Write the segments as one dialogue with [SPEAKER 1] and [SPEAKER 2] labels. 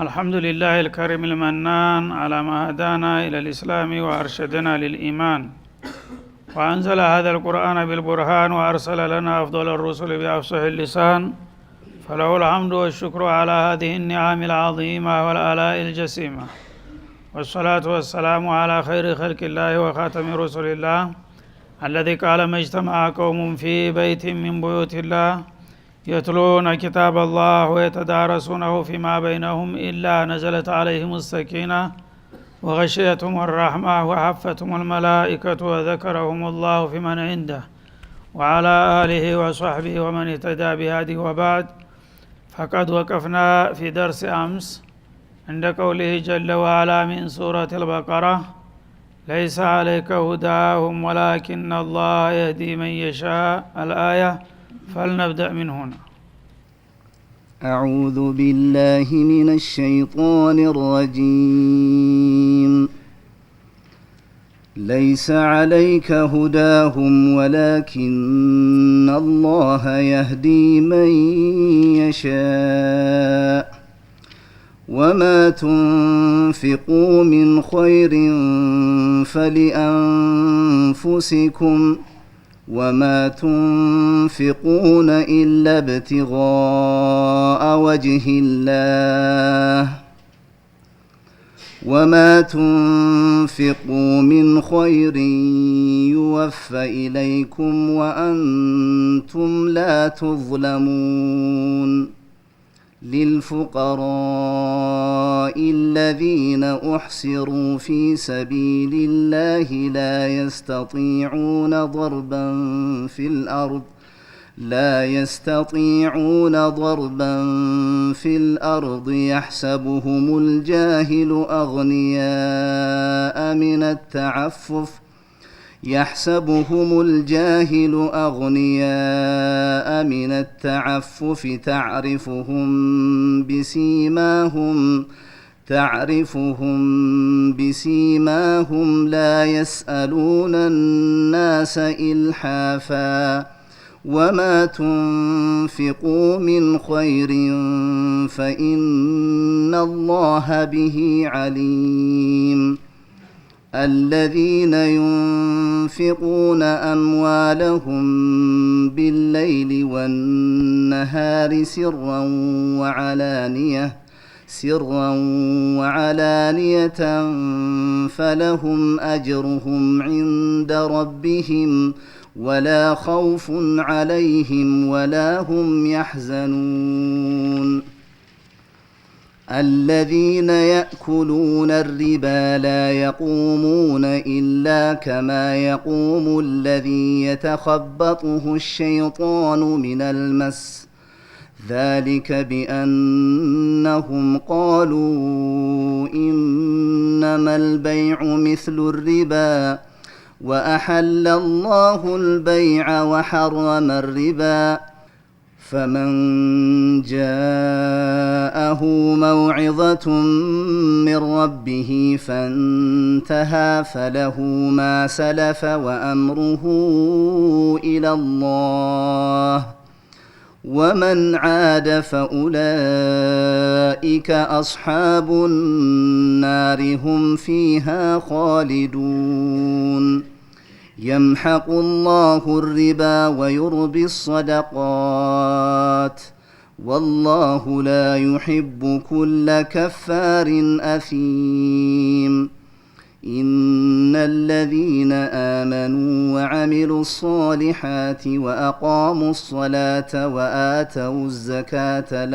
[SPEAKER 1] الحمد لله الكريم المنان على ما هدانا إلى الإسلام وأرشدنا للإيمان وأنزل هذا القرآن بالبرهان وأرسل لنا أفضل الرسل بأفصح اللسان فله الحمد والشكر على هذه النعم العظيمة والآلاء الجسيمة والصلاة والسلام على خير خلق الله وخاتم رسل الله الذي قال ما اجتمع قوم في بيت من بيوت الله يتلون كتاب الله ويتدارسونه فيما بينهم إلا نزلت عليهم السكينة وغشيتهم الرحمة وحفتهم الملائكة وذكرهم الله في من عنده وعلى آله وصحبه ومن اهتدى بهذه وبعد. فقد وقفنا في درس أمس عند قوله جل وعلا من سورة البقرة: ليس عليك هداهم ولكن الله يهدي من يشاء الآية. فلنبدأ من هنا.
[SPEAKER 2] أعوذ بالله من الشيطان الرجيم. ليس عليك هداهم ولكن الله يهدي من يشاء وما تنفقوا من خير فلأنفسكم وما تنفقون إلا ابتغاء وجه الله وما تنفقوا من خير يوفى إليكم وأنتم لا تظلمون. للفقراء الذين أحصروا في سبيل الله لا يستطيعون ضربا في الأرض يحسبهم الجاهل أغنياء من التعفف تعرفهم بسيماهم لا يسألون الناس إلحافا وما تنفقوا من خير فإن الله به عليم. الذين ينفقون أموالهم بالليل والنهار سرا وعلانية فلهم أجرهم عند ربهم ولا خوف عليهم ولا هم يحزنون. الذين يأكلون الربا لا يقومون إلا كما يقوم الذي يتخبطه الشيطان من المس ذلك بأنهم قالوا إنما البيع مثل الربا وأحل الله البيع وحرم الربا فمن جاءه موعظة من ربه فانتهى فله ما سلف وأمره إلى الله ومن عاد فأولئك أصحاب النار هم فيها خالدون. يمحق الله الربا ويربي الصدقات والله لا يحب كل كفار أثيم. إن الذين آمنوا وعملوا الصالحات وأقاموا الصلاة وآتوا الزكاة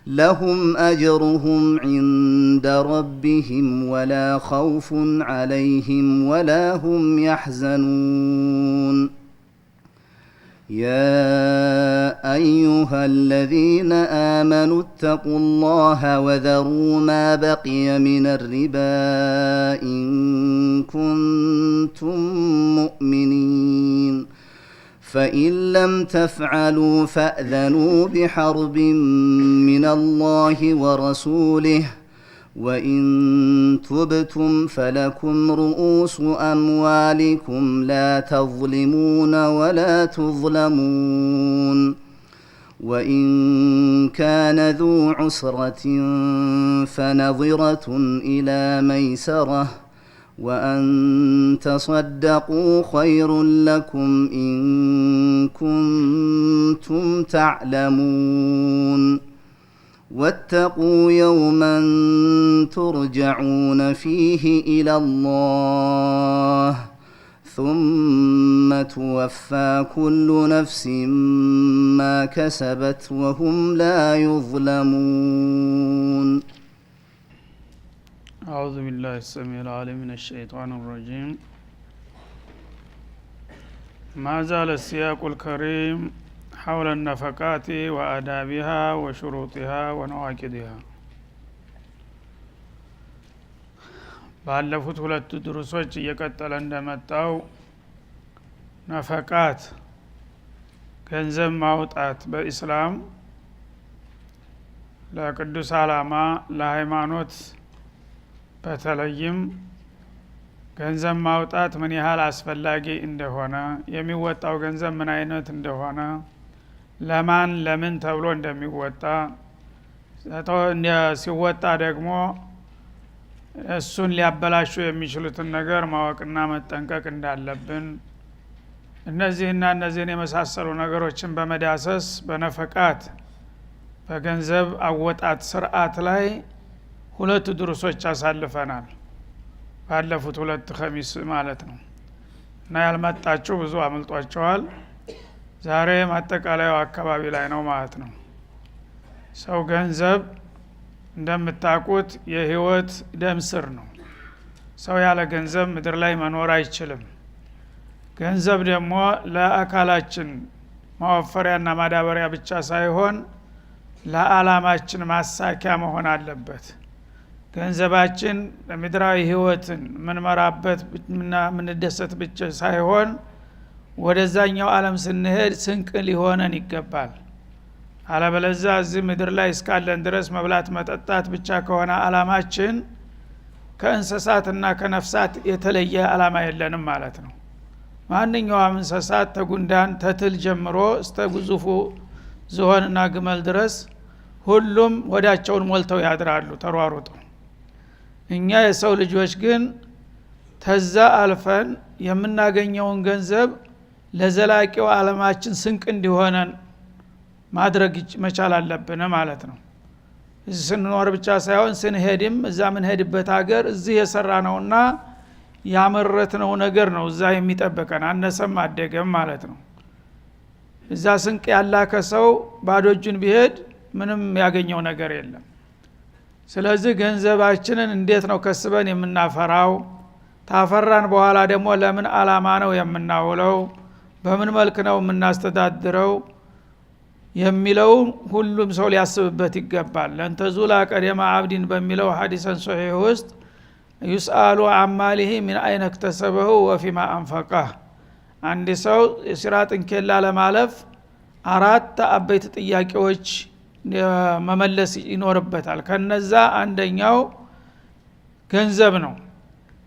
[SPEAKER 2] لهم أجرهم عند ربهم ولا خوف عليهم ولا هم يحزنون. يا أيها الذين آمنوا اتقوا الله وذروا ما بقي من الربا إن كنتم مؤمنين فإن لم تفعلوا فأذنوا بحرب من الله ورسوله وإن تبتم فلكم رؤوس أموالكم لا تظلمون ولا تظلمون وإن كان ذو عسرة فنظرة إلى ميسرة وأن تصدقوا خير لكم إن كنتم تعلمون واتقوا يوما ترجعون فيه إلى الله ثم توفى كل نفس ما كسبت وهم لا يظلمون.
[SPEAKER 1] أعوذ بالله السميع العليم من الشيطان الرجيم. ما زال السياق الكريم حول النفقات وآدابها وشروطها ونواقضها. ባለፉት ሁለት ድሩሶች እየቀጠለ እንደመጣው ነፈቃት ገንዘብ ማውጣት በኢስላም ለቅዱስ ዓላማ ለሃይማኖት በተለይም ገንዘብ ማውጣት ምን ያህል አስፈላጊ እንደሆነ የሚወጣው ገንዘብ ምን አይነት እንደሆነ ለማን ለምን ተብሎ እንደሚወጣ ሲወጣ ደግሞ እሱን ሊያበላሹ የሚችሉትን ነገር ማወቅና መጠንቀቅ እንዳለብን እነዚህን የመሳሰሉ ነገሮችን በመዳሰስ በነፈቃት በገንዘብ አወጣት ስርዓት ላይ ሁለት ድሩሶች አሳልፈናል። ባለፉት ሁለት ኸሚስ ማለት ነው እና ያልመጣችሁ ብዙ አመልጧቸዋል። ዛሬ ማጠቃለያው አካባቢ ላይ ነው ማለት ነው። ሰው ገንዘብ እንደምታውቁት የህይወት ደም ስር ነው። ሰው ያለ ገንዘብ ምድር ላይ መኖር አይችልም። ገንዘብ ደግሞ ለአካላችን ማወፈሪያና ማዳበሪያ ብቻ ሳይሆን ለዓላማችን ማሳኪያ መሆን አለበት። ገንዘባችን ለምድራዊ ህይወትን ምንመራበት እና ምንደሰት ብቻ ሳይሆን ወደዛኛው ዓለም ስንሄድ ስንቅ ሊሆነን ይገባል። አለበለዚያ እዚህ ምድር ላይ እስካለን ድረስ መብላት መጠጣት ብቻ ከሆነ ዓላማችን ከእንስሳትና ከነፍሳት የተለየ ዓላማ የለንም ማለት ነው። ማንኛውም እንስሳት ተጉንዳን ተትል ጀምሮ እስከ ግዙፉ ዝሆንና ግመል ድረስ ሁሉም ወዳቸውን ሞልተው ያድራሉ ተሯሩጠው። እኛ የሰው ልጆች ግን ተዛ አልፈን የምናገኘውን ገንዘብ ለዘላቂው ዓለማችን ስንቅ እንዲሆነን ማድረግ መቻል አለብን ማለት ነው። እዚህ ስንኖር ብቻ ሳይሆን ስንሄድም እዛ ምንሄድበት ሀገር እዚህ የሰራነውና ያመረትነው ነገር ነው እዛ የሚጠበቀን አነሰም አደገም ማለት ነው። እዛ ስንቅ ያላከ ሰው ባዶ እጁን ቢሄድ ምንም ያገኘው ነገር የለም። ስለዚህ ገንዘባችንን እንዴት ነው ከስበን የምናፈራው? ታፈራን በኋላ ደግሞ ለምን ዓላማ ነው የምናውለው? በምን መልክ ነው የምናስተዳድረው የሚለው ሁሉም ሰው ሊያስብበት ይገባል። ለንተዙላ ቀደማ አብዲን በሚለው ሐዲሰን ሶሒህ ውስጥ ይስአሉ አማሊሂ ሚን አይነ እክተሰበሁ ወፊማ አንፈቀህ። አንድ ሰው የሲራጥን ኬላ ለማለፍ አራት አበይት ጥያቄዎች መመለስ ይኖርበታል። ከነዛ አንደኛው ገንዘብ ነው።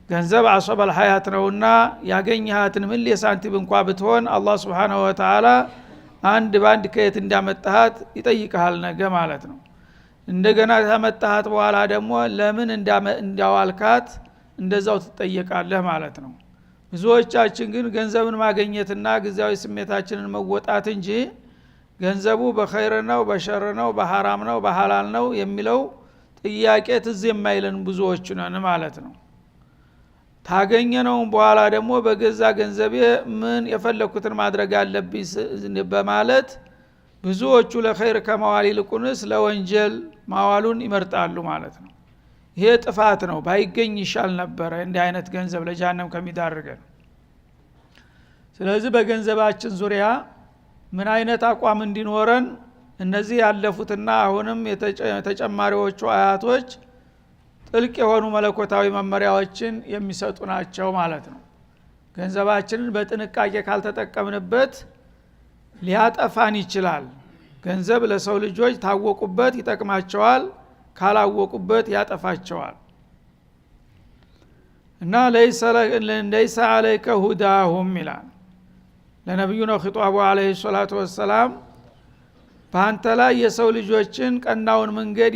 [SPEAKER 1] ገንዘብ አሶበል ሐያት ነውና ያገኘሃትን ምን ለሳንቲም እንኳን ብትሆን አላህ Subhanahu Wa Ta'ala አንድ ባንድ ከየት እንዳመጣሃት ይጠይቅሃል ነገ ማለት ነው። እንደገና ተመጣሃት በኋላ ደግሞ ለምን እንዳዋልካት እንደዛው ትጠየቃለህ ማለት ነው። ብዙዎቻችን ግን ገንዘብን ማግኘትና ግዚያዊ ስሜታችንን መወጣት እንጂ ገንዘቡ በኸይር ነው በሸር ነው በሐራም ነው በሐላል ነው የሚለው ጥያቄ ትዝ የማይለን ብዙዎች ነን ማለት ነው። ታገኘነው በኋላ ደግሞ በገዛ ገንዘቤ ምን የፈለኩትን ማድረግ አለብኝ በማለት ብዙዎቹ ለኸይር ከመዋል ይልቁንስ ለወንጀል ማዋሉን ይመርጣሉ ማለት ነው። ይሄ ጥፋት ነው። ባይገኝ ይሻል ነበር እንዲህ አይነት ገንዘብ ለጀሃነም ከሚዳርገን። ስለዚህ በገንዘባችን ዙሪያ ምን አይነት አቋም እንዲኖረን እነዚህ ያለፉትና አሁንም የተጨማሪዎቹ አያቶች ጥልቅ የሆኑ መለኮታዊ መመሪያዎችን የሚሰጡ ናቸው ማለት ነው። ገንዘባችንን በጥንቃቄ ካልተጠቀምንበት ሊያጠፋን ይችላል። ገንዘብ ለሰው ልጆች ታወቁበት ይጠቅማቸዋል፣ ካላወቁበት ያጠፋቸዋል። እና ለይሰ አለይከ ሁዳሁም ይላል ለነብዩ ነው ኺጧቡ አለይሂ ሰላቱ ወሰላም። በአንተ ላይ የሰው ልጆችን ቀናውን መንገድ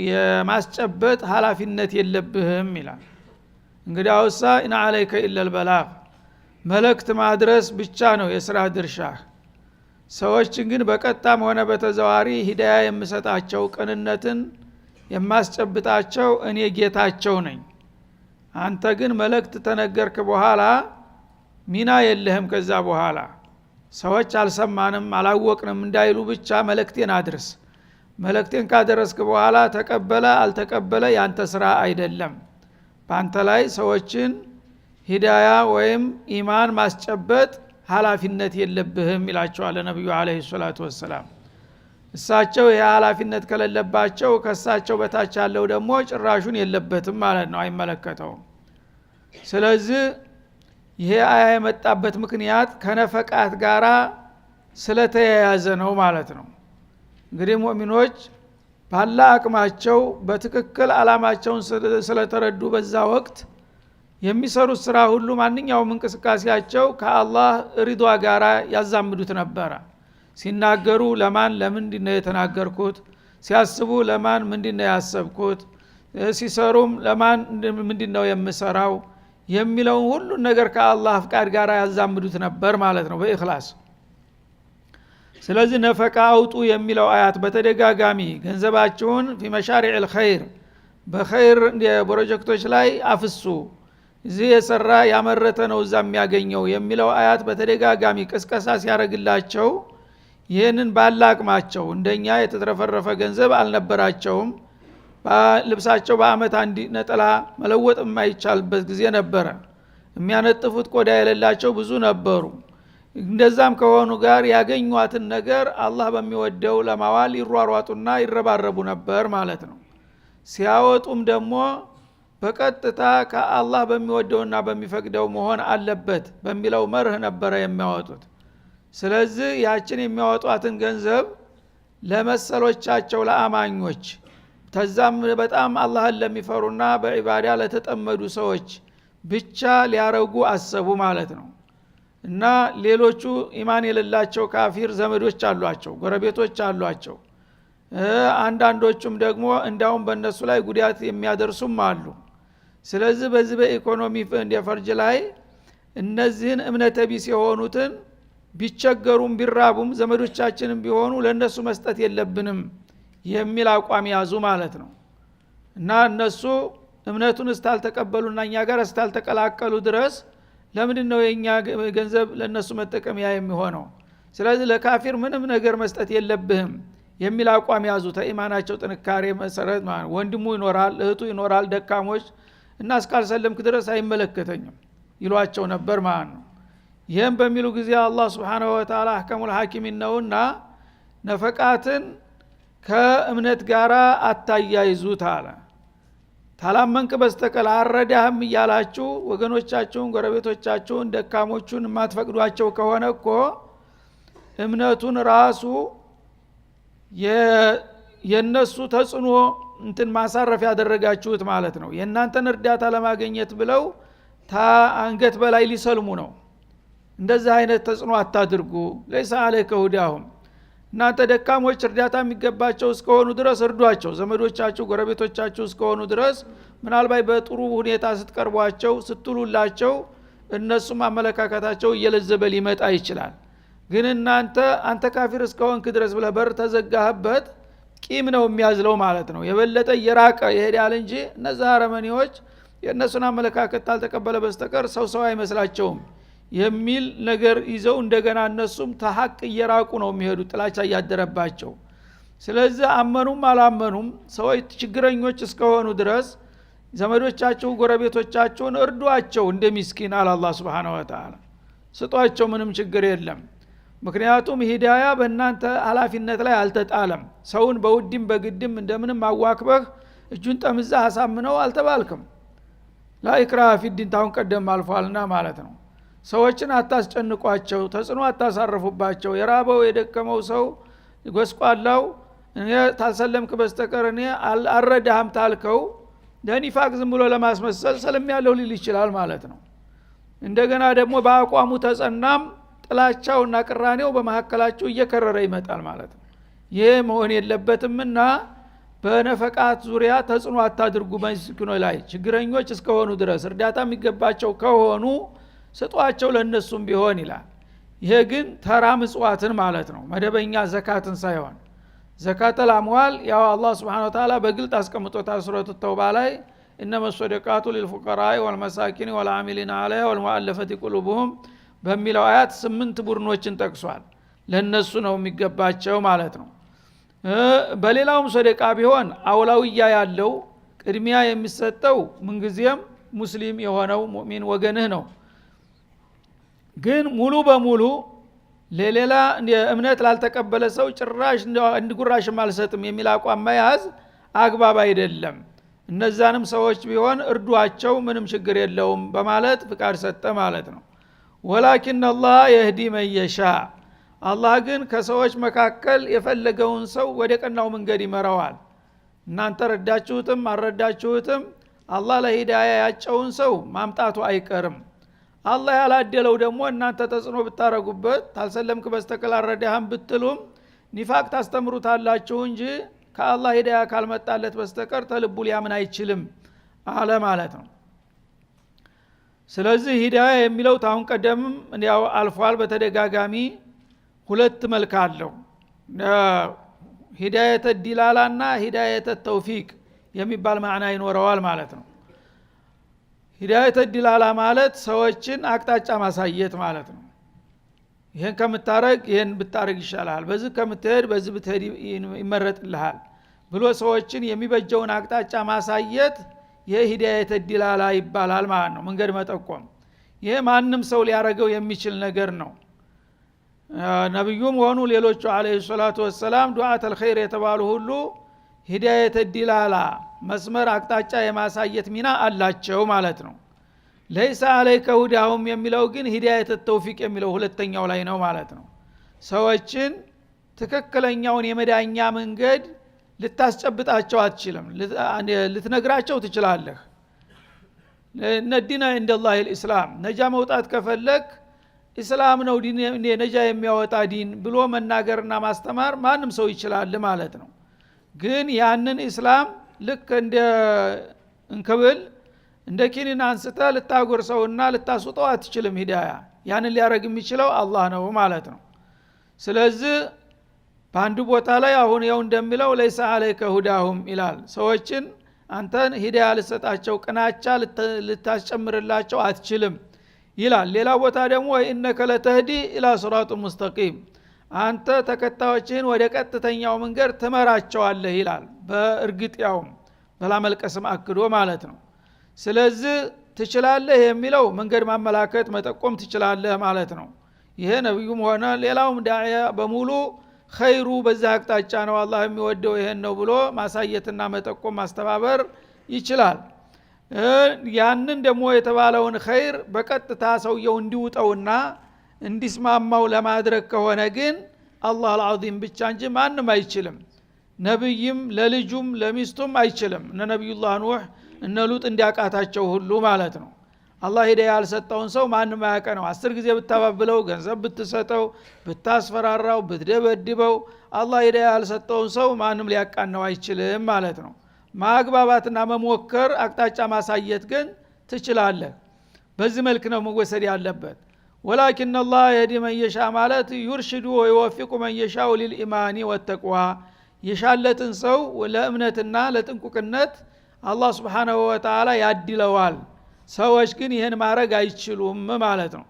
[SPEAKER 1] የማስጨበጥ ኃላፊነት የለብህም ይላል። እንግዲህ አውሳ ኢና አለይከ ኢለል በላግ መልእክት ማድረስ ብቻ ነው የሥራ ድርሻህ። ሰዎችን ግን በቀጣም ሆነ በተዘዋሪ ሂዳያ የምሰጣቸው ቅንነትን የማስጨብጣቸው እኔ ጌታቸው ነኝ። አንተ ግን መልእክት ተነገርክ በኋላ ሚና የለህም። ከዛ በኋላ ሰዎች አልሰማንም አላወቅንም እንዳይሉ ብቻ መልእክቴን አድርስ። መልእክቴን ካደረስክ በኋላ ተቀበለ አልተቀበለ ያንተ ስራ አይደለም። በአንተ ላይ ሰዎችን ሂዳያ ወይም ኢማን ማስጨበጥ ኃላፊነት የለብህም ይላቸዋል ነብዩ አለይሂ ሰላቱ ወሰላም። እሳቸው የኃላፊነት ከሌለባቸው ከሳቸው በታች ያለው ደግሞ ጭራሹን የለበትም ማለት ነው፣ አይመለከተውም። ስለዚህ ይሄ አያ የመጣበት ምክንያት ከነፈቃት ጋራ ስለተያያዘ ነው ማለት ነው። እንግዲህ ሙእሚኖች ባላ አቅማቸው በትክክል አላማቸውን ስለተረዱ በዛ ወቅት የሚሰሩት ስራ ሁሉ ማንኛውም እንቅስቃሴያቸው ከአላህ ሪዷ ጋራ ያዛምዱት ነበረ። ሲናገሩ ለማን ለምንድነው የተናገርኩት፣ ሲያስቡ ለማን ምንድነው ያሰብኩት፣ ሲሰሩም ለማን ምንድነው የምሰራው የሚለውን ሁሉ ነገር ከአላህ ፍቃድ ጋር ያዛምዱት ነበር ማለት ነው በእኽላስ። ስለዚህ ነፈቃ አውጡ የሚለው አያት በተደጋጋሚ ገንዘባችሁን ፊ መሻሪዕል ኸይር በኸይር ፕሮጀክቶች ላይ አፍሱ፣ እዚህ የሰራ ያመረተ ነው እዛ የሚያገኘው የሚለው አያት በተደጋጋሚ ቅስቀሳ ሲያደርግላቸው ይህንን ባለ አቅማቸው እንደኛ የተትረፈረፈ ገንዘብ አልነበራቸውም። ልብሳቸው በአመት አንድ ነጠላ መለወጥ የማይቻልበት ጊዜ ነበረ። የሚያነጥፉት ቆዳ የሌላቸው ብዙ ነበሩ። እንደዛም ከሆኑ ጋር ያገኟትን ነገር አላህ በሚወደው ለማዋል ይሯሯጡና ይረባረቡ ነበር ማለት ነው። ሲያወጡም ደግሞ በቀጥታ ከአላህ በሚወደውና በሚፈቅደው መሆን አለበት በሚለው መርህ ነበረ የሚያወጡት። ስለዚህ ያችን የሚያወጧትን ገንዘብ ለመሰሎቻቸው ለአማኞች ተዛም በጣም አላህን ለሚፈሩና በዒባዳ ለተጠመዱ ሰዎች ብቻ ሊያረጉ አሰቡ ማለት ነው። እና ሌሎቹ ኢማን የሌላቸው ካፊር ዘመዶች አሏቸው፣ ጎረቤቶች አሏቸው። አንዳንዶቹም ደግሞ እንዳውም በእነሱ ላይ ጉዳት የሚያደርሱም አሉ። ስለዚህ በዚህ በኢኮኖሚ ፈርጅ ላይ እነዚህን እምነተ ቢስ የሆኑትን ቢቸገሩም ቢራቡም ዘመዶቻችንም ቢሆኑ ለነሱ መስጠት የለብንም የሚል አቋም ያዙ ማለት ነው። እና እነሱ እምነቱን እስታልተቀበሉና እኛ ጋር እስታልተቀላቀሉ ድረስ ለምንድነው የኛ ገንዘብ ለነሱ መጠቀሚያ የሚሆነው? ስለዚህ ለካፊር ምንም ነገር መስጠት የለብህም የሚል አቋም ያዙ። ተኢማናቸው ጥንካሬ መሰረት ማለት ወንድሙ ይኖራል እህቱ ይኖራል ደካሞች እና እስካልሰለምክ ድረስ አይመለከተኝም ይሏቸው ነበር ማለት ነው። ይህም በሚሉ ጊዜ አላህ Subhanahu Wa Ta'ala አህከሙል ሐኪሚን ነውና ነፈቃትን ከእምነት ጋራ አታያይዙት አለ። ታላመንክ በስተቀር አረዳህም እያላችሁ ወገኖቻችሁን ጎረቤቶቻችሁን ደካሞቹን የማትፈቅዷቸው ከሆነ እኮ እምነቱን ራሱ የነሱ ተጽዕኖ እንትን ማሳረፍ ያደረጋችሁት ማለት ነው። የእናንተን እርዳታ ለማግኘት ብለው አንገት በላይ ሊሰልሙ ነው። እንደዛ አይነት ተጽዕኖ አታድርጉ። ለይሳ አለይከ ሁዳሁም እናንተ ደካሞች እርዳታ የሚገባቸው እስከሆኑ ድረስ እርዷቸው። ዘመዶቻችሁ ጎረቤቶቻችሁ እስከሆኑ ድረስ ምናልባት በጥሩ ሁኔታ ስትቀርቧቸው ስትሉላቸው እነሱም አመለካከታቸው እየለዘበ ሊመጣ ይችላል። ግን አንተ ካፊር እስከሆንክ ድረስ ብለህ በር ተዘጋህበት ቂም ነው የሚያዝለው ማለት ነው። የበለጠ እየራቀ ይሄዳል እንጂ እነዛ አረመኔዎች የእነሱን አመለካከት ታልተቀበለ በስተቀር ሰው አይመስላቸውም የሚል ነገር ይዘው እንደገና እነሱም ተሐቅ እየራቁ ነው የሚሄዱት ጥላቻ እያደረባቸው። ስለዚህ አመኑም አላመኑም ሰዎች ችግረኞች እስከሆኑ ድረስ ዘመዶቻችሁ ጎረቤቶቻችሁን እርዷቸው እንደ ምስኪን አለ አላህ Subhanahu Wa Ta'ala። ስጧቸው፣ ምንም ችግር የለም። ምክንያቱም ሂዳያ በእናንተ ኃላፊነት ላይ አልተጣለም። ሰውን በውድም በግድም እንደምንም አዋክበህ እጁን ጠምዛህ አሳምነው አልተባልክም። ላኢክራሀ ፊዲን ታውን ቀደም አልፏልና ማለት ነው። ሰዎችን አታስጨንቋቸው፣ ተጽዕኖ አታሳርፉባቸው። የራበው የደከመው ሰው ጎስቋላው እኔ ታልሰለምክ በስተቀር እኔ አልረዳህም ታልከው ለኒፋቅ ዝም ብሎ ለማስመሰል ሰለም ያለው ሊል ይችላል ማለት ነው። እንደገና ደግሞ በአቋሙ ተጸናም ጥላቻውና ቅራኔው በመሐከላችሁ እየከረረ ይመጣል ማለት ነው። ይሄ መሆን የለበትምና በነፈቃት ዙሪያ ተጽዕኖ አታድርጉ። መስኪኖች ላይ ችግረኞች እስከሆኑ ድረስ እርዳታ የሚገባቸው ከሆኑ ስጧቸው ለነሱም ቢሆን ይላል። ይሄ ግን ተራ ምጽዋትን ማለት ነው፣ መደበኛ ዘካትን ሳይሆን። ዘካተል አምዋል ያው አላህ Subhanahu Wa Ta'ala በግልጥ አስቀምጦታል ሱረቱ ተውባ ላይ إنما الصدقات للفقراء والمساكين والعاملين عليها والمؤلفة قلوبهم በሚለው አያት 8 ቡድኖችን ጠቅሷል። ለነሱ ነው የሚገባቸው ማለት ነው። በሌላውም ሰደቃ ቢሆን አውላውያ ያለው ቅድሚያ የሚሰጠው ምንጊዜም ሙስሊም የሆነው ሙእሚን ወገንህ ነው። ግን ሙሉ በሙሉ ለሌላ እምነት ላልተቀበለ ሰው ጭራሽ እንድጉራሽ ማልሰጥም የሚል አቋም መያዝ አግባብ አይደለም። እነዛንም ሰዎች ቢሆን እርዷቸው ምንም ችግር የለውም በማለት ፍቃድ ሰጠ ማለት ነው። ወላኪን አላህ የህዲ መየሻ፣ አላህ ግን ከሰዎች መካከል የፈለገውን ሰው ወደ ቀናው መንገድ ይመራዋል። እናንተ ረዳችሁትም አልረዳችሁትም አላህ ለሂዳያ ያጨውን ሰው ማምጣቱ አይቀርም። አላህ ያላደለው ደግሞ እናንተ ተጽዕኖ ብታረጉበት ታልሰለምክ በስተቀር አልረዳህም ብትሉም ኒፋቅ ታስተምሩታላችሁ እንጂ ከአላህ ሂዳያ ካልመጣለት በስተቀር ተልቡ ሊያምን አይችልም አለ ማለት ነው። ስለዚህ ሂዳያ የሚለው ታሁን ቀደምም ያው አልፏል በተደጋጋሚ ሁለት መልክ አለው። ሂዳየተ ዲላላና ሂዳየተ ተውፊቅ የሚባል ማዕና ይኖረዋል ማለት ነው። ሂዳየተ ዲላላ ማለት ሰዎችን አቅጣጫ ማሳየት ማለት ነው። ይሄን ከምታረግ ይሄን ብታረግ ይሻላል፣ በዚህ ከምትሄድ በዚህ ብትሄድ ይመረጥልሃል ብሎ ሰዎችን የሚበጀውን አቅጣጫ ማሳየት የሂዳየተ ዲላላ ይባላል ማለት ነው። መንገድ መጠቆም ይሄ ማንም ሰው ሊያረገው የሚችል ነገር ነው። ነብዩም ሆኑ ሌሎቹ አለይሂ ሰላቱ ወሰላም ዱዓተል ኸይር የተባሉ ሁሉ ሂዳየተ ዲላላ መስመር አቅጣጫ የማሳየት ሚና አላቸው ማለት ነው። ለይሳ አለይከ ሁዳሁም የሚለው ግን ሂዳየተ ተውፊቅ የሚለው ሁለተኛው ላይ ነው ማለት ነው። ሰዎችን ትክክለኛውን የመዳኛ መንገድ ልታስጨብጣቸው አትችልም፣ ልትነግራቸው ትችላለህ። ነዲና እንደላህ الاسلام ነጃ መውጣት ከፈለክ እስላም ነው ዲን ነጃ የሚያወጣ ዲን ብሎ መናገርና ማስተማር ማንም ሰው ይችላል ማለት ነው። ግን ያንን እስላም ልክ እንደ እንከብል እንደ ኪኒን አንስተ ልታጎርሰውና ልታስውጠው አትችልም። ሂዳያ ያንን ሊያረግ የሚችለው አላህ ነው ማለት ነው። ስለዚህ በአንዱ ቦታ ላይ አሁን ያው እንደሚለው ለይሳ አለይከ ሁዳሁም ይላል። ሰዎችን አንተን ሂዳያ ልሰጣቸው ቅናቻ ልታስጨምርላቸው አትችልም ይላል። ሌላ ቦታ ደግሞ ኢነከ ለተህዲ ኢላ ሲራጡል ሙስተቂም፣ አንተ ተከታዮችን ወደ ቀጥተኛው መንገድ ትመራቸዋለህ ይላል። በእርግጥ ያው በላመልቀስም አክዶ ማለት ነው። ስለዚህ ትችላለህ የሚለው መንገድ ማመላከት መጠቆም ትችላለህ ማለት ነው። ይሄ ነብዩም ሆነ ሌላውም ዳዒያ በሙሉ ኸይሩ በዛ አቅጣጫ ነው አላህ የሚወደው ይሄን ነው ብሎ ማሳየትና መጠቆም ማስተባበር ይችላል። ያንን ደግሞ የተባለውን ኸይር በቀጥታ ሰውየው እንዲውጠውና እንዲስማማው ለማድረግ ከሆነ ግን አላህ አልዓዚም ብቻ እንጂ ማንም አይችልም። ነብይም ለልጁም ለሚስቱም አይችልም። እነ ነብዩላህ ኑህ እነ ሉጥ እንዲያቃታቸው ሁሉ ማለት ነው። አላህ ሂዳያ ያልሰጠውን ሰው ማንም አያቀነው። 10 ጊዜ ብታባብለው፣ ገንዘብ ብትሰጠው፣ ብታስፈራራው፣ ብትደበድበው አላህ ሂዳያ ያልሰጠውን ሰው ማንም ሊያቃነው አይችልም ማለት ነው። ማግባባትና መሞከር አቅጣጫ ማሳየት ግን ትችላለህ። በዚህ መልክ ነው መወሰድ ያለበት። ወላኪን አላህ የህዲ መን የሻ ማለት ይርሽዱ ወይወፊቁ መን የሻው ሊልኢማኒ ወተቅዋ፣ የሻለትን ሰው ለእምነትና ለጥንቁቅነት አላህ Subhanahu Wa Ta'ala ያድለዋል። ሰዎች ግን ይሄን ማድረግ አይችሉም ማለት ነው።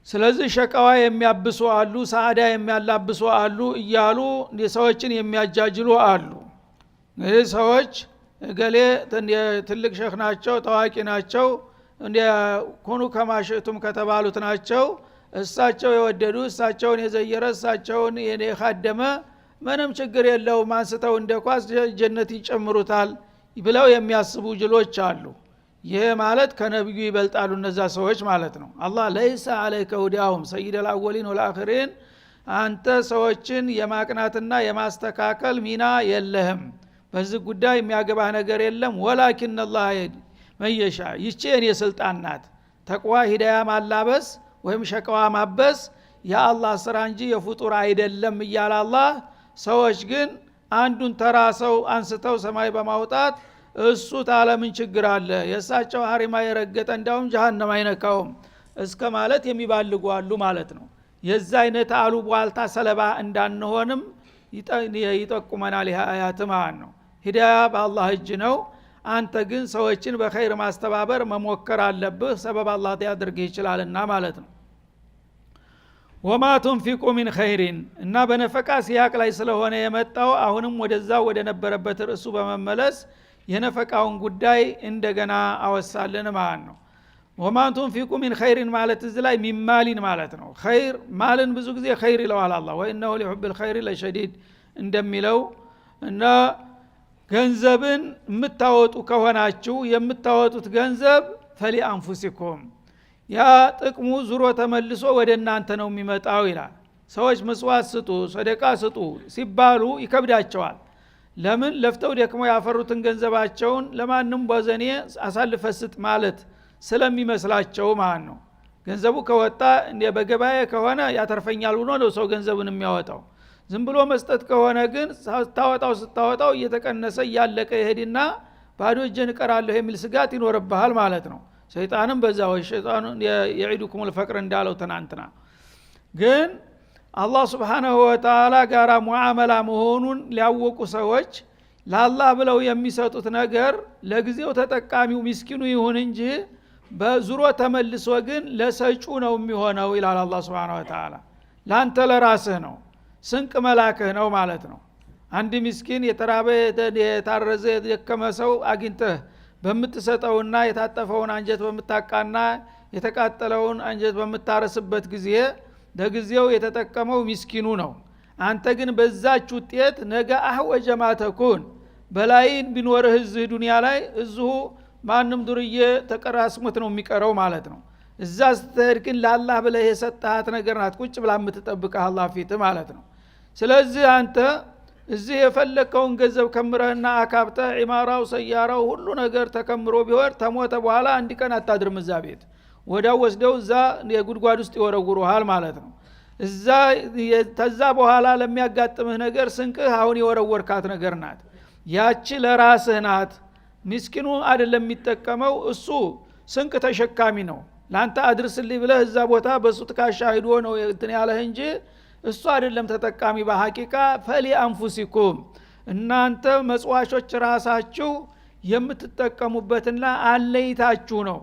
[SPEAKER 1] ስለዚህ ሸቃዋ የሚያብሱ አሉ፣ ሳዕዳ የሚያላብሱ አሉ እያሉ ሰዎችን የሚያጃጅሉ አሉ። እንግዲህ ሰዎች እገሌ ትልቅ ሸህ ናቸው፣ ታዋቂ ናቸው፣ እንደ ኮኑ ከማሽቱም ከተባሉት ናቸው፣ እሳቸው የወደዱ እሳቸውን የዘየረ እሳቸውን የካደመ ምንም ችግር የለውም አንስተው እንደ ኳስ ጀነት ይጨምሩታል ብለው የሚያስቡ ጅሎች አሉ። ይሄ ማለት ከነብዩ ይበልጣሉ እነዛ ሰዎች ማለት ነው። አላህ ለይሳ አለይከ ሁዳሁም ሰይደል አወሊን ወልአኺሪን፣ አንተ ሰዎችን የማቅናትና የማስተካከል ሚና የለህም፣ በዚህ ጉዳይ የሚያገባህ ነገር የለም። ወላኪን አላህ መየሻ፣ ይቺ የኔ ስልጣን ናት፣ ተቅዋ ሂዳያ ማላበስ ወይም ሸቀዋ ማበስ የአላህ ስራ እንጂ የፍጡር አይደለም እያለ አላህ ሰዎች ግን አንዱን ተራ ሰው አንስተው ሰማይ በማውጣት እሱ ታለምን ችግር አለ የሳቸው ሐሪማ የረገጠ እንዳውም ጀሃነም አይነካውም እስከ ማለት የሚባልጉ አሉ ማለት ነው። የዛ አይነት አሉ ቧልታ ሰለባ እንዳንሆንም ይጠቁመናል ይህ አያት ማለት ነው። ሂዳያ በአላህ እጅ ነው። አንተ ግን ሰዎችን በኸይር ማስተባበር መሞከር አለብህ ሰበብ አላህ ያድርግህ ይችላልና ማለት ነው። ወማ ቱንፊቁ ሚን ኸይሪን እና በነፈቃ ሲያቅ ላይ ስለሆነ የመጣው አሁንም ወደዛው ወደ ነበረበት ርዕሱ በመመለስ የነፈቃውን ጉዳይ እንደገና አወሳልን ማለት ነው። ወማ ቱንፊቁ ሚን ኸይሪን ማለት እዚህ ላይ ሚማሊን ማለት ነው። ኸይር ማልን ብዙ ጊዜ ኸይር ይለዋል አላህ ወኢነሁ ሊሑብል ኸይሪ ለሸዲድ እንደሚለው እና ገንዘብን የምታወጡ ከሆናችሁ የምታወጡት ገንዘብ ፈሊ አንፉሲኩም ያ ጥቅሙ ዙሮ ተመልሶ ወደ እናንተ ነው የሚመጣው ይላል። ሰዎች መስዋዕት ስጡ ሰደቃ ስጡ ሲባሉ ይከብዳቸዋል። ለምን ለፍተው ደክመው ያፈሩትን ገንዘባቸውን ለማንም በዘኔ አሳልፈስጥ ማለት ስለሚመስላቸው ማለት ነው። ገንዘቡ ከወጣ እንደ በገበያ ከሆነ ያተርፈኛል ብሎ ነው ሰው ገንዘቡን የሚያወጣው። ዝም ብሎ መስጠት ከሆነ ግን ስታወጣው እየተቀነሰ እያለቀ ይሄድና ባዶ እጄን እቀራለሁ የሚል ስጋት ይኖርብሃል ማለት ነው። ሰይጣንም በዛው ሸይጣኑ የዒዱኩም الفقر እንዳለው ተናንተና ግን አላህ Subhanahu Wa Ta'ala ጋራ ሙዓመላ መሆኑን ሊያወቁ ሰዎች ለአላህ ብለው የሚሰጡት ነገር ለጊዜው ተጠቃሚው ምስኪኑ ይሁን እንጂ በዙሮ ተመልሶ ግን ለሰጩ ነው የሚሆነው ይላል አላህ Subhanahu Wa Ta'ala። ላንተ ለራስህ ነው ስንቅ መላክህ ነው ማለት ነው። አንድ ምስኪን የተራበ የታረዘ የደከመ ሰው አግኝተህ በምትሰጠውና የታጠፈውን አንጀት በምታቃና የተቃጠለውን አንጀት በምታረስበት ጊዜ ለጊዜው የተጠቀመው ምስኪኑ ነው። አንተ ግን በዛች ውጤት ነገ አህወጀ ማተኩን በላይን ቢኖርህ እዚህ ዱንያ ላይ እዚሁ ማንም ዱርዬ ተቀራስሙት ነው የሚቀረው ማለት ነው። እዛ ስትሄድ ግን ለአላህ ብለህ የሰጣሃት ነገር ናት ቁጭ ብላ የምትጠብቅህ አላህ ፊት ማለት ነው። ስለዚህ አንተ እዚህ የፈለከውን ገንዘብ ከምረህና አካብተህ ዒማራው ሰያራው ሁሉ ነገር ተከምሮ ቢወር ተሞተ በኋላ አንድ ቀን አታድርም እዛ ቤት ወዳው ወስደው እዛ የጉድጓድ ውስጥ ይወረውሩሃል ማለት ነው። እዛ ተዛ በኋላ ለሚያጋጥምህ ነገር ስንቅህ አሁን የወረወርካት ነገር ናት። ያቺ ለራስህ ናት። ምስኪኑ አይደለም የሚጠቀመው እሱ ስንቅ ተሸካሚ ነው። ላንተ አድርስልኝ ብለህ እዛ ቦታ በሱ ተካሻ ሄዶ ነው እንትን ያለህ እንጂ እሱ አይደለም ተጠቃሚ በሐቂቃ ፈሊ አንፉሲኩም እናንተ መጽዋቾች ራሳችሁ የምትጠቀሙበትና አለይታችሁ ነው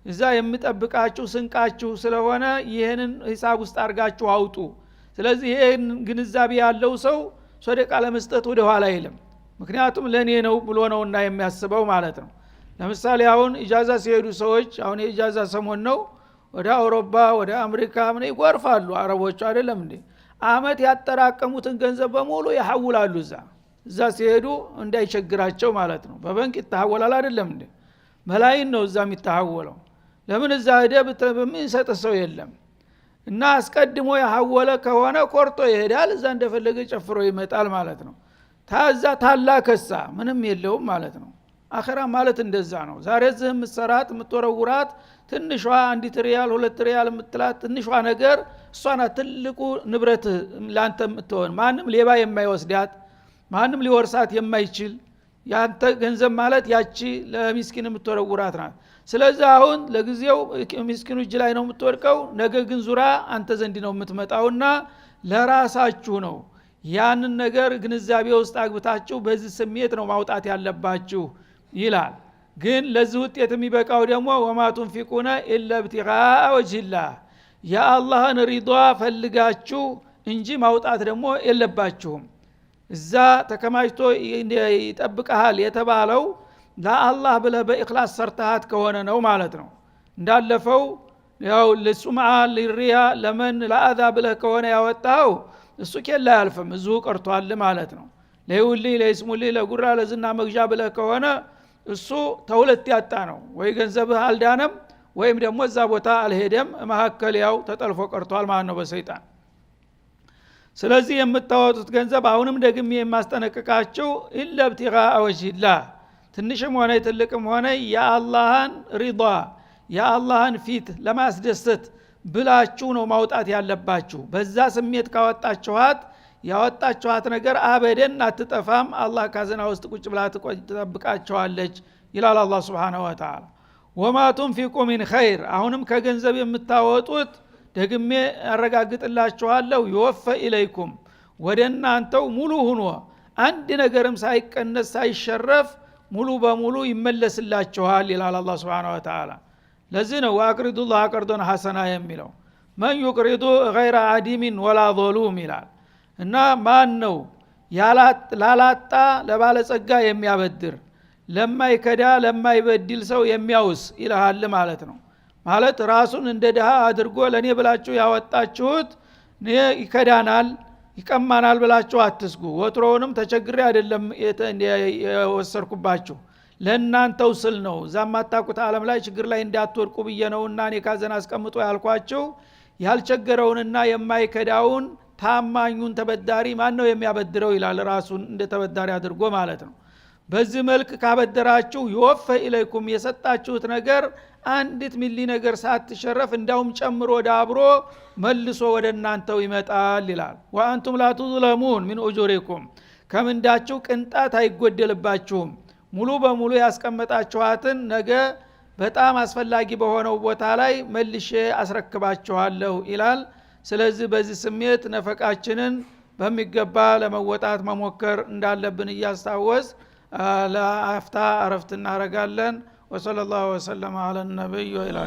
[SPEAKER 1] እዛ የምጠብቃችሁ ስንቃችሁ ስለሆነ ይሄንን ሂሳብ ውስጥ አርጋችሁ አውጡ። ስለዚህ ይሄን ግንዛቤ ያለው ሰው ሰደቃ ለመስጠት ወደ ኋላ አይልም። ምክንያቱም ለኔ ነው ብሎ ነውና የሚያስበው ማለት ነው። ለምሳሌ አሁን ኢጃዛ ሲሄዱ ሰዎች አሁን የኢጃዛ ሰሞን ነው ወደ አውሮፓ ወደ አሜሪካ ምን ይጎርፋሉ አረቦቹ አይደለም እንዴ አመት ያጠራቀሙትን ገንዘብ በሙሉ ያሐውላሉ እዛ ሲሄዱ እንዳይቸግራቸው ማለት ነው። በባንክ ይተሐወላል አይደለም እንዴ መላይን ነው እዛ የሚተሐወለው። ለምን እዛ ሄደ በሚሰጥ ሰው የለም እና አስቀድሞ ያሐወለ ከሆነ ቆርጦ ይሄዳል እዛ እንደፈለገ ጨፍሮ ይመጣል ማለት ነው። ታዛ ታላከሳ ምንም የለውም ማለት ነው። አኺራ ማለት እንደዛ ነው። ዛሬ እዚህ ምትሰራት ምትወረውራት ትንሿ 1 ሪያል 2 ሪያል ምትላት ትንሿ ነገር እሷና ትልቁ ንብረት ላንተ ምትሆን ማንም ሌባ የማይወስዳት ማንም ሊወርሳት የማይችል ያንተ ገንዘብ ማለት ያቺ ለሚስኪን ምትወረውራት ናት። ስለዚህ አሁን ለጊዜው ሚስኪኑ እጅ ላይ ነው የምትወድቀው ነገ ግን ዙራ አንተ ዘንድ ነው የምትመጣውና ለራሳችሁ ነው ያንን ነገር ግንዛቤ ውስጥ አግብታችሁ በዚህ ስሜት ነው ማውጣት ያለባችሁ ይላል። ግን ለዚህ ውጤት የሚበቃው ደግሞ ወማ ቱንፊቁነ ኢላ ኢብቲጋአ ወጅሂላህ የአላህን ሪዷ ፈልጋችሁ እንጂ ማውጣት ደግሞ የለባችሁም። እዛ ተከማችቶ ይጠብቀሃል የተባለው ለአላህ ብለህ በእኽላስ ሰርተሃት ከሆነ ነው ማለት ነው። እንዳለፈው ያው ለሱምዓ ለሪያ ለመን ለአዛ ብለህ ከሆነ ያወጣው እሱ ከላ ያልፈም እዚሁ ቀርቷል ማለት ነው። ለይውልይ ለይስሙልይ ለጉራ ለዝና መግዣ ብለህ ከሆነ እሱ ተውለት ያጣ ነው። ወይ ገንዘብህ አልዳነም ወይም ደግሞ እዛ ቦታ አልሄደም መሐከል ያው ተጠልፎ ቀርቷል ማለት ነው በሰይጣን። ስለዚህ የምታወጡት ገንዘብ አሁንም ደግሜ የማስጠነቅቃችሁ ኢላ ኢብቲጋአ ወጅሂላህ ትንሽም ሆነ ትልቅም ሆነ የአላህን ሪዷ
[SPEAKER 3] የአላህን ፊት ለማስደሰት ብላችሁ ነው ማውጣት ያለባችሁ። በዛ ስሜት ካወጣችኋት ያወጣችኋት ነገር አበደን አትጠፋም፣ አላህ ካዘና ውስጥ ቁጭ ብላ ትጠብቃችኋለች ይላል አላህ Subhanahu Wa Ta'ala። ወማ ቱንፊቁ ሚን ኸይር አሁንም ከገንዘብ የምታወጡት ደግሜ ያረጋግጥላችኋለሁ ይወፈ ኢለይኩም ወደ እናንተው ሙሉ ሆኖ አንድ ነገርም ሳይቀነስ ሳይሸረፍ ሙሉ በሙሉ ይመለስላችኋል ይላል አላህ Subhanahu Wa Ta'ala። ለዚህ ነው ወአቅሪዱላህ ቀርዶን ሐሰና የሚለው ማን ይቅሪዱ ገይረ አዲሚን ወላ ظሉም ይላል። እና ማን ነው ላላጣ ለባለጸጋ የሚያበድር ለማይከዳ ለማይበድል ሰው የሚያውስ ይልሃል ማለት ነው። ማለት ራሱን እንደ ድሃ አድርጎ ለኔ ብላችሁ ያወጣችሁት ይከዳናል ይቀማናል ብላችሁ አትስጉ። ወትሮውንም ተቸግሬ አይደለም የወሰርኩባችሁ ለእናንተው ስል ነው። ዛማታቁት ዓለም ላይ ችግር ላይ እንዳትወድቁ ብዬ ነውና እኔ ካዘና አስቀምጦ ያልኳችሁ። ያልቸገረውንና የማይከዳውን ታማኙን ተበዳሪ ማን ነው የሚያበድረው ይላል ራሱን እንደ ተበዳሪ አድርጎ ማለት ነው። በዚህ መልክ ካበደራችሁ ይወፈ ኢለይኩም የሰጣችሁት ነገር አንዲት ሚሊ ነገር ሳትሸረፍ እንዳውም ጨምሮ ዳብሮ መልሶ ወደ እናንተው ይመጣል ይላል። ወአንቱም ላ ቱዝለሙን ሚን ኡጁሪኩም ከምንዳችሁ ቅንጣት አይጎደልባችሁም። ሙሉ በሙሉ ያስቀመጣችኋትን ነገ በጣም አስፈላጊ በሆነው ቦታ ላይ መልሼ አስረክባችኋለሁ ይላል። ስለዚህ በዚህ ስሜት ነፈቃችንን በሚገባ ለመወጣት መሞከር እንዳለብን እያስታወስ ለአፍታ አረፍት እናረጋለን። ወሰለላሁ ዐለ ነብይ ወኢላ